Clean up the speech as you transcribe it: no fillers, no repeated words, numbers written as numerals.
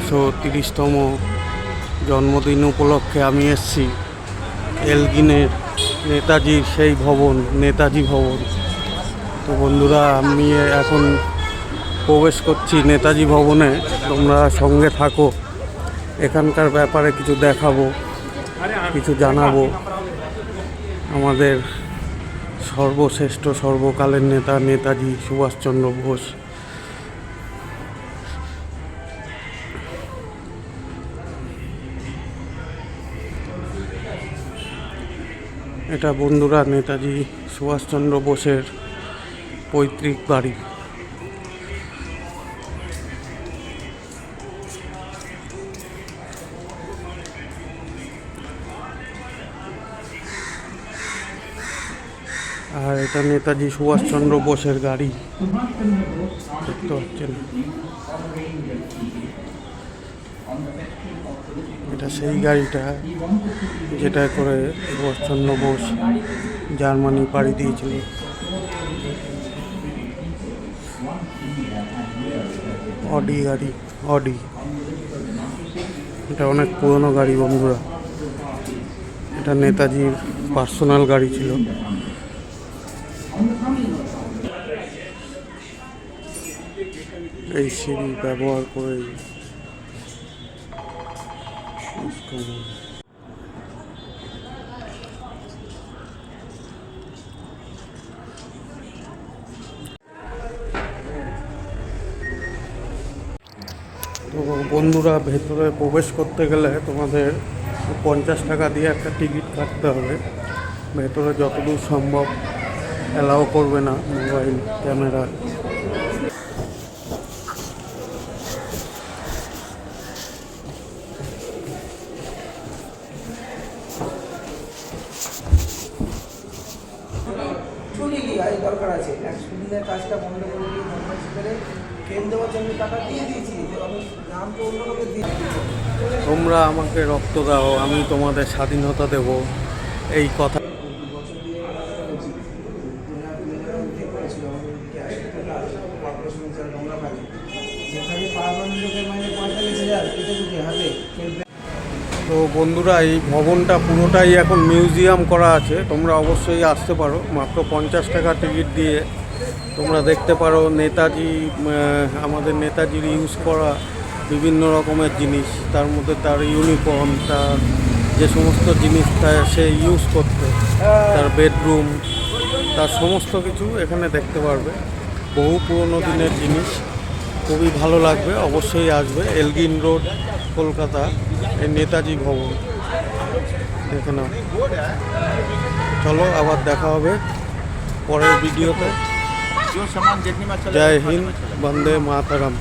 130তম জন্মদিন উপলক্ষে আমি এসেছি এলগিনের নেতাজির সেই ভবন, নেতাজি ভবন। তো বন্ধুরা, আমি এখন প্রবেশ করছি নেতাজি ভবনে। তোমরা সঙ্গে থাকো, এখানকার ব্যাপারে কিছু দেখাবো, কিছু জানাবো। আমাদের সর্বশ্রেষ্ঠ সর্বকালের নেতা নেতাজি সুভাষচন্দ্র বোস। এটা বন্ধুরা নেতাজি সুভাষচন্দ্র বোসের পৈতৃক বাড়ি। আর এটা নেতাজি সুভাষচন্দ্র বোসের গাড়ি, দেখতে পাচ্ছেন। এটা সেই গাড়িটা যেটা করে সুভাষচন্দ্র বোস জার্মানি পাড়ি দিয়েছিল। অডি গাড়ি, অডি। এটা অনেক পুরনো গাড়ি বন্ধুরা। এটা নেতাজির পার্সোনাল গাড়ি ছিল। এই সিঁড়ি ব্যবহার করে তো বন্ধুরা, ভেতরে প্রবেশ করতে গেলে তোমাদের 50 টাকা দিয়ে একটা টিকিট কাটতে হবে। ভেতরে যতদূর সম্ভব অ্যালাউ করবে না মোবাইল ক্যামেরা। দরকার আছে একদিনের কাজটা বন্ধ করে দিয়ে দেওয়ার জন্য টাকা দিয়ে দিয়েছি, আমি নাম তো অন্য লোকে দিয়ে। তোমরা আমাকে রক্ত দাও, আমি তোমাদের স্বাধীনতা দেব, এই কথা। তো বন্ধুরা, এই ভবনটা পুরোটাই এখন মিউজিয়াম করা আছে। তোমরা অবশ্যই আসতে পারো, মাত্র 50 টাকা টিকিট দিয়ে তোমরা দেখতে পারো নেতাজি, আমাদের নেতাজির ইউজ করা বিভিন্ন রকমের জিনিস, তার মধ্যে তার ইউনিফর্ম, তার যে সমস্ত জিনিস সে ইউজ করতো, তার বেডরুম, তার সমস্ত কিছু এখানে দেখতে পারবে। বহু পুরনো দিনের জিনিস, খুবই ভালো লাগবে, অবশ্যই আসবে। এলগিন রোড, কলকাতা, এই নেতাজি ভবন দেখে নাও। চলো, আবার দেখা হবে পরের ভিডিওতে। জয় হিন্দ, বন্দে মাতরম।